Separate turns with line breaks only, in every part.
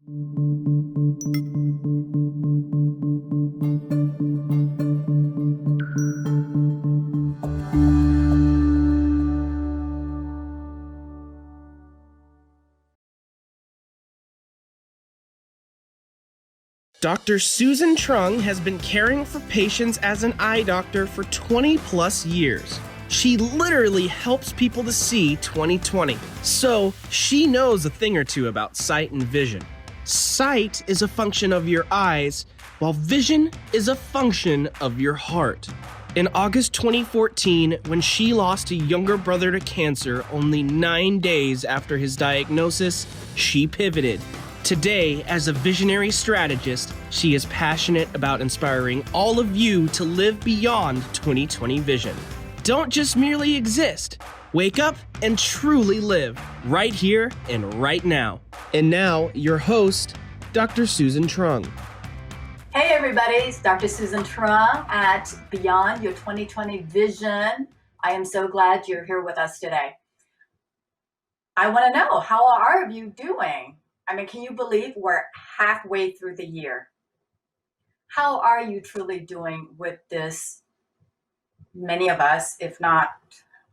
Dr. Susan Trung has been caring for patients as an eye doctor for 20 plus years. She literally helps people to see 20/20. So she knows a thing or two about sight and vision. Sight is a function of your eyes, while vision is a function of your heart. In August 2014, when she lost a younger brother to cancer only 9 days after his diagnosis, she pivoted. Today, as a visionary strategist, she is passionate about inspiring all of you to live beyond 20/20 vision. Don't just merely exist. Wake up and truly live, right here and right now. And now, your host, Dr. Susan Trung.
Hey everybody, it's Dr. Susan Trung at Beyond Your 2020 Vision. I am so glad you're here with us today. I want to know, how are you doing? I mean, can you believe we're halfway through the year? How are you truly doing with this? Many of us, if not,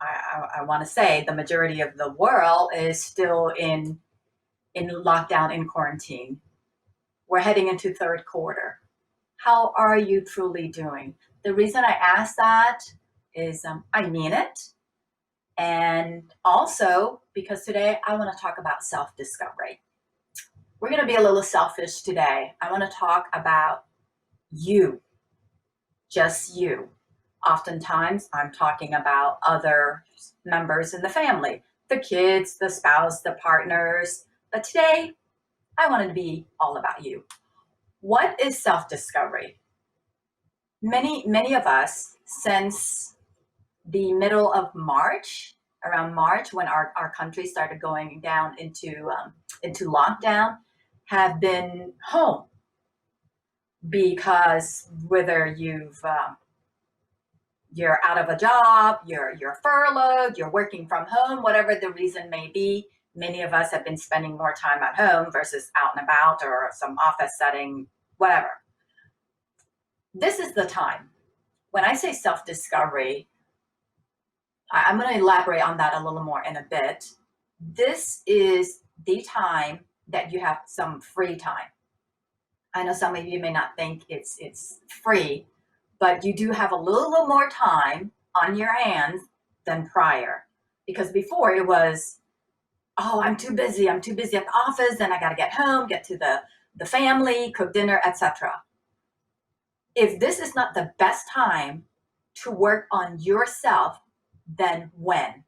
I want to say the majority of the world is still in lockdown, in quarantine. We're heading into third quarter. How are you truly doing? The reason I ask that is I mean it. And also because today I want to talk about self-discovery. We're going to be a little selfish today. I want to talk about you, just you. Oftentimes I'm talking about other members in the family, the kids, the spouse, the partners. But today I want it to be all about you. What is self-discovery? Many of us, since the middle of March, around March, when our country started going down into lockdown, have been home because whether you're out of a job, you're furloughed, you're working from home, whatever the reason may be, many of us have been spending more time at home versus out and about or some office setting, whatever. This is the time. When I say self-discovery, I'm going to elaborate on that a little more in a bit. This is the time that you have some free time. I know some of you may not think it's free, but you do have a little more time on your hands than prior. Because before it was, oh, I'm too busy at the office, then I got to get home, get to the family, cook dinner, etc. If this is not the best time to work on yourself, then when?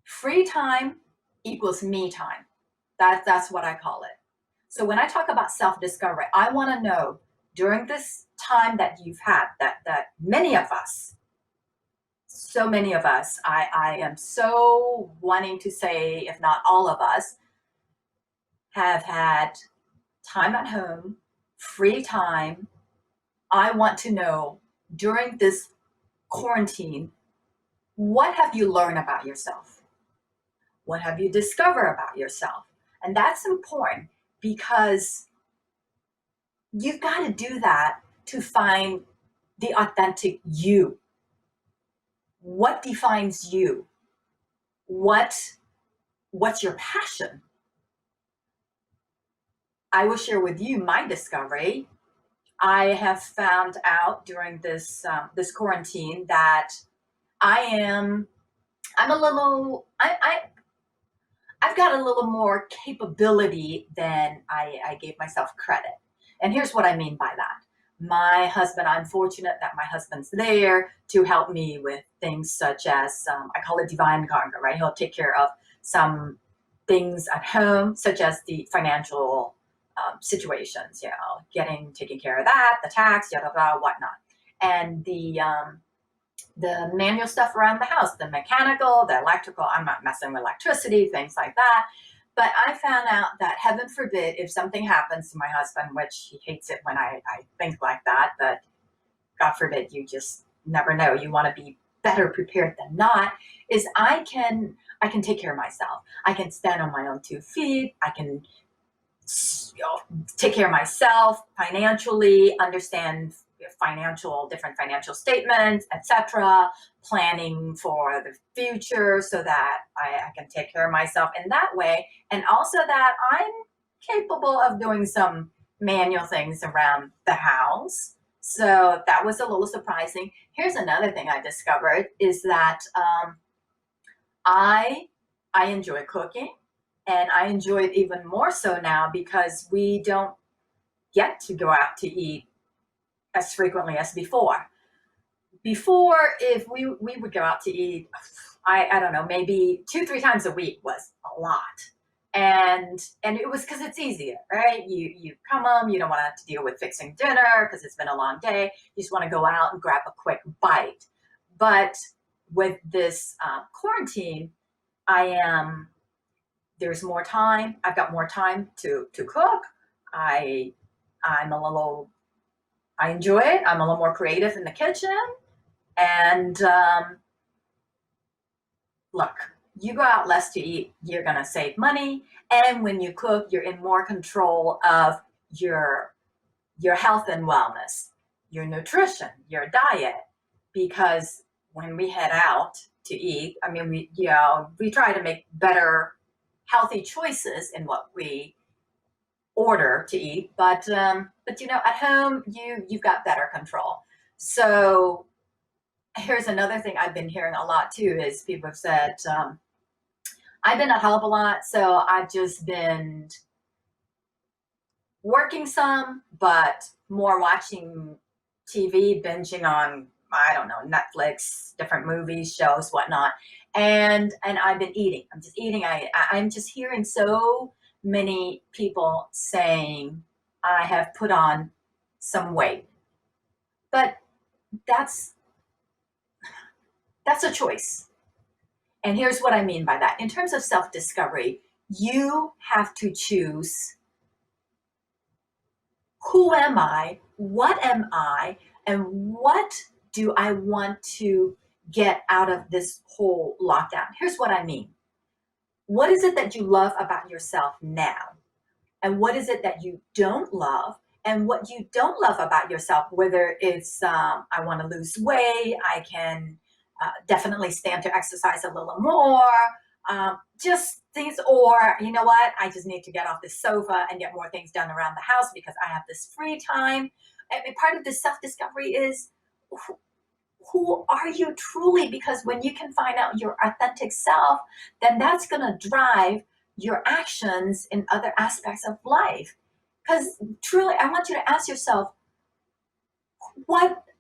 Free time equals me time. That's what I call it. So when I talk about self-discovery, I want to know during this time that you've had, that many of us, so many of us, I am so wanting to say, if not all of us, have had time at home, free time. I want to know during this quarantine, what have you learned about yourself? What have you discovered about yourself? And that's important because you've got to do that to find the authentic you. What defines you? What's your passion? I will share with you my discovery. I have found out during this quarantine that I've got a little more capability than I gave myself credit. And here's what I mean by that. My husband, I'm fortunate that my husband's there to help me with things such as, I call it divine karma, right? He'll take care of some things at home, such as the financial situations, taking care of that, the tax, yada, yada, whatnot. And the manual stuff around the house, the mechanical, the electrical, I'm not messing with electricity, things like that. But I found out that, heaven forbid, if something happens to my husband, which he hates it when I think like that, but God forbid, you just never know. You want to be better prepared than not, is I can take care of myself. I can stand on my own 2 feet. I can take care of myself financially, understand different financial statements, etc., planning for the future so that I can take care of myself in that way. And also that I'm capable of doing some manual things around the house. So that was a little surprising. Here's another thing I discovered is that I enjoy cooking, and I enjoy it even more so now because we don't get to go out to eat as frequently as before. Before, if we would go out to eat, I don't know, maybe 2-3 times a week was a lot. And it was because it's easier, right? You come home, you don't want to have to deal with fixing dinner because it's been a long day. You just want to go out and grab a quick bite. But with this quarantine, there's more time. I've got more time to cook. I I'm a little I enjoy it. I'm a little more creative in the kitchen. And look, you go out less to eat, you're going to save money. And when you cook, you're in more control of your health and wellness, your nutrition, your diet. Because when we head out to eat, I mean, we try to make better, healthy choices in what we order to eat. But at home, you've got better control. So here's another thing I've been hearing a lot too is people have said, I've been at home a lot, so I've just been working some, but more watching TV, binging on, I don't know, Netflix, different movies, shows, whatnot. And I've been eating. I'm just eating. I'm just hearing so many people saying I have put on some weight. But that's a choice. And here's what I mean by that. In terms of self-discovery, you have to choose, who am I? What am I? And what do I want to get out of this whole lockdown? Here's what I mean. What is it that you love about yourself now? And what is it that you don't love? And what you don't love about yourself, whether it's I want to lose weight, I can definitely stand to exercise a little more, just things, or you know what, I just need to get off this sofa and get more things done around the house because I have this free time. And part of this self-discovery is, who are you truly? Because when you can find out your authentic self, then that's going to drive your actions in other aspects of life. Because truly, I want you to ask yourself,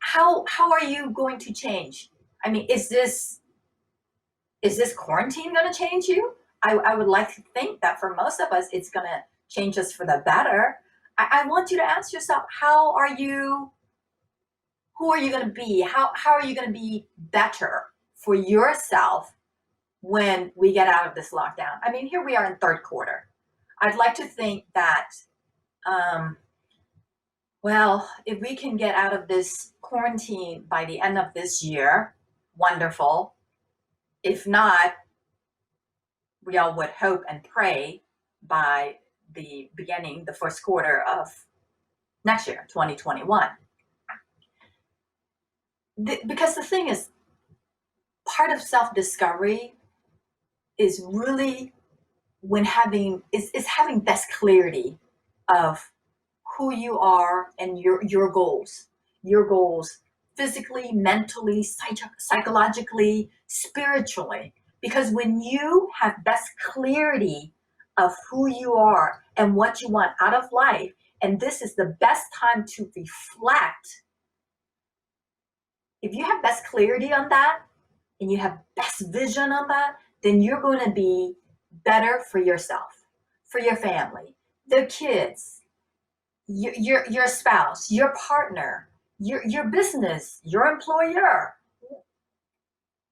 how are you going to change? I mean, is this quarantine going to change you? I would like to think that for most of us, it's going to change us for the better. I want you to ask yourself, who are you going to be? How are you going to be better for yourself when we get out of this lockdown? I mean, here we are in third quarter. I'd like to think that, well, if we can get out of this quarantine by the end of this year, wonderful. If not, we all would hope and pray by the first quarter of next year, 2021. Because the thing is, part of self-discovery is really having best clarity of who you are and your goals physically, mentally, psychologically, spiritually. Because when you have best clarity of who you are and what you want out of life, and this is the best time to reflect. If you have best clarity on that and you have best vision on that, then you're going to be better for yourself, for your family, the kids, your spouse, your partner, your business, your employer,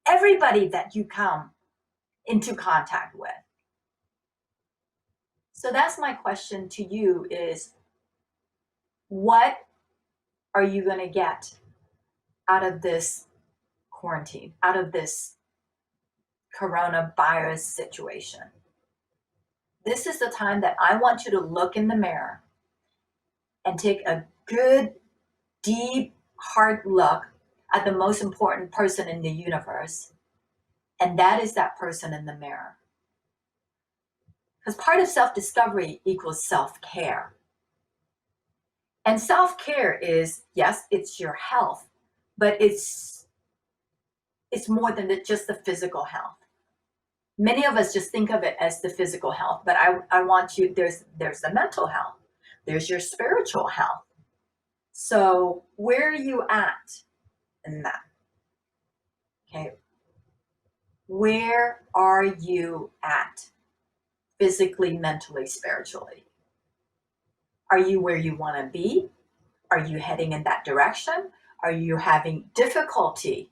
everybody that you come into contact with. So that's my question to you is, what are you going to get out of this quarantine, out of this coronavirus situation? This is the time that I want you to look in the mirror and take a good, deep, hard look at the most important person in the universe. And that is that person in the mirror. Because part of self-discovery equals self-care. And self-care is, yes, it's your health, but it's more than just the physical health. Many of us just think of it as the physical health, but I want you, there's the mental health, there's your spiritual health. So where are you at in that? Okay. Where are you at physically, mentally, spiritually? Are you where you want to be? Are you heading in that direction? Are you having difficulty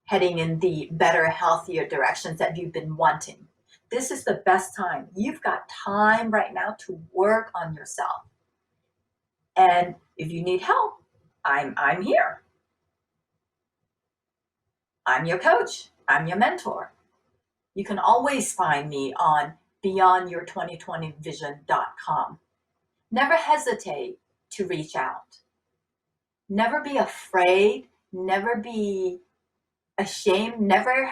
heading in the better, healthier directions that you've been wanting? This is the best time. You've got time right now to work on yourself. And if you need help, I'm here. I'm your coach. I'm your mentor. You can always find me on beyondyour2020vision.com. Never hesitate to reach out. Never be afraid. Never be ashamed. Never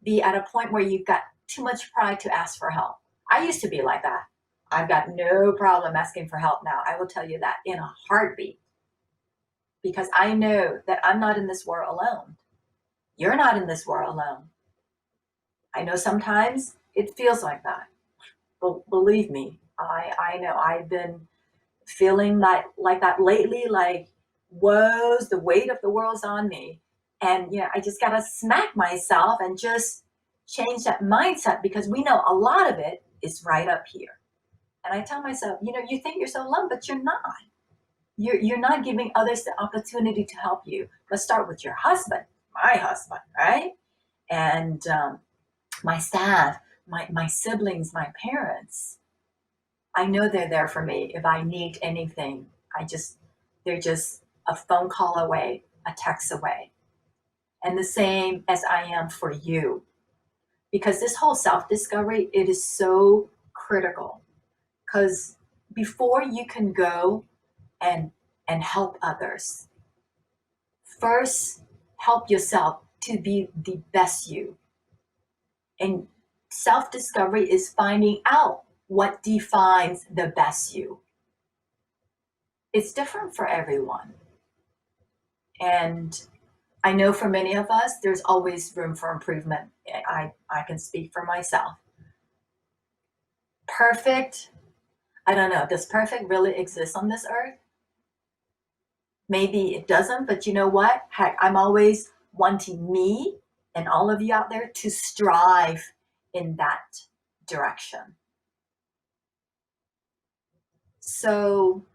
be at a point where you've got too much pride to ask for help. I used to be like that. I've got no problem asking for help now. I will tell you that in a heartbeat, because I know that I'm not in this world alone. You're not in this world alone. I know sometimes it feels like that. But believe me, I know I've been feeling like that lately, like, woes, the weight of the world's on me. And I just gotta smack myself and just change that mindset, because we know a lot of it is right up here. And I tell myself, you think you're so alone, but you're not. You're not giving others the opportunity to help you. Let's start with your husband, my husband, right? And my staff, my siblings, my parents. I know they're there for me if I need anything. They're just a phone call away, a text away. And the same as I am for you. Because this whole self-discovery, it is so critical. Because before you can go and help others, first help yourself to be the best you. And self-discovery is finding out what defines the best you. It's different for everyone. And I know for many of us, there's always room for improvement. I can speak for myself. Perfect, I don't know. Does perfect really exist on this earth? Maybe it doesn't, but you know what? Heck, I'm always wanting me and all of you out there to strive in that direction. So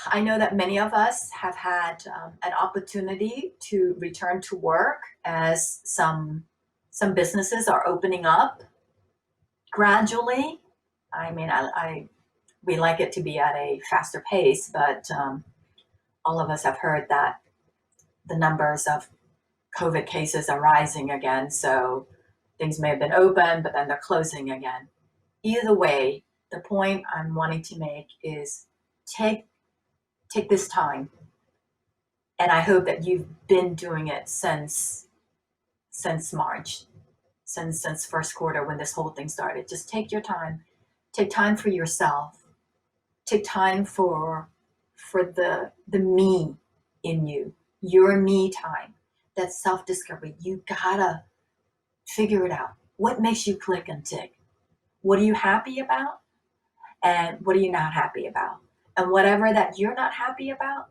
I know that many of us have had an opportunity to return to work as some businesses are opening up gradually. I mean, we like it to be at a faster pace, but all of us have heard that the numbers of COVID cases are rising again. So things may have been open, but then they're closing again. Either way, the point I'm wanting to make is take this time. And I hope that you've been doing it since March, since first quarter when this whole thing started. Just take your time. Take time for yourself. Take time for the me in you, your me time. That self-discovery. You gotta figure it out. What makes you click and tick? What are you happy about? And what are you not happy about? And whatever that you're not happy about,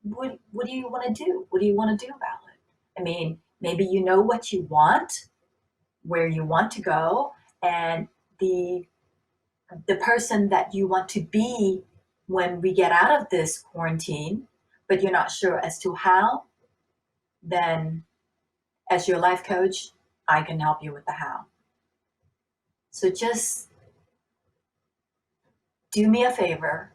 what do you want to do? What do you want to do about it? I mean, maybe you know what you want, where you want to go, and the person that you want to be when we get out of this quarantine, but you're not sure as to how, then as your life coach, I can help you with the how. So just do me a favor,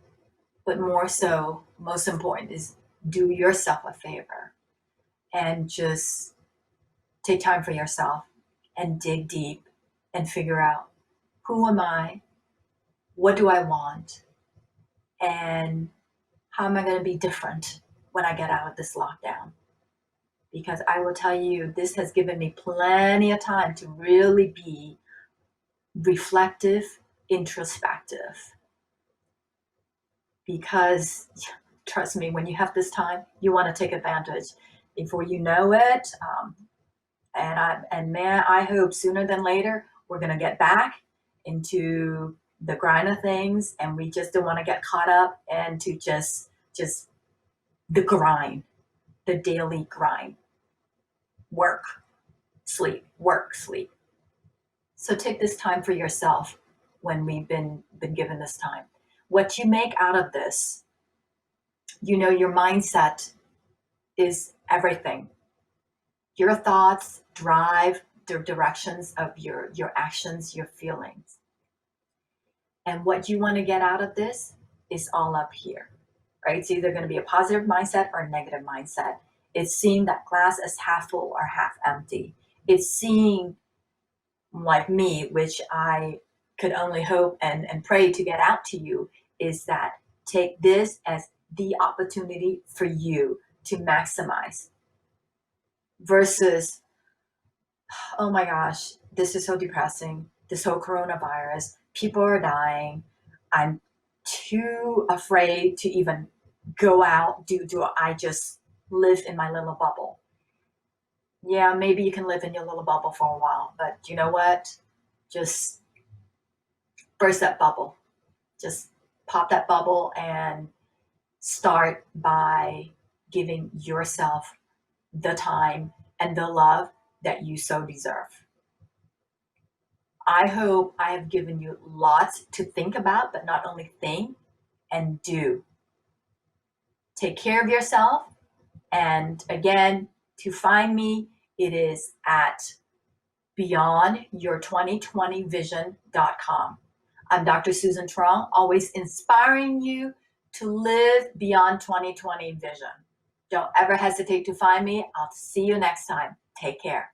but more so, most important is do yourself a favor and just take time for yourself and dig deep and figure out, who am I? What do I want? And how am I going to be different when I get out of this lockdown? Because I will tell you, this has given me plenty of time to really be reflective, introspective. Because trust me, when you have this time, you want to take advantage. Before you know it, I hope sooner than later we're gonna get back into the grind of things, and we just don't want to get caught up into just the grind, the daily grind, work, sleep, work, sleep. So take this time for yourself when we've been given this time. What you make out of this, your mindset is everything. Your thoughts drive the directions of your actions, your feelings. And what you want to get out of this is all up here, right? It's either going to be a positive mindset or a negative mindset. It's seeing that glass as half full or half empty. It's seeing, like me, which I could only hope and pray to get out to you, is that take this as the opportunity for you to maximize versus, oh my gosh, this is so depressing. This whole coronavirus, people are dying. I'm too afraid to even go out. Do I just live in my little bubble? Yeah, maybe you can live in your little bubble for a while, but you know what? Just burst that bubble. Just pop that bubble and start by giving yourself the time and the love that you so deserve. I hope I have given you lots to think about, but not only think and do. Take care of yourself. And again, to find me, it is at beyondyour2020vision.com. I'm Dr. Susan Trong, always inspiring you to live beyond 2020 vision. Don't ever hesitate to find me. I'll see you next time. Take care.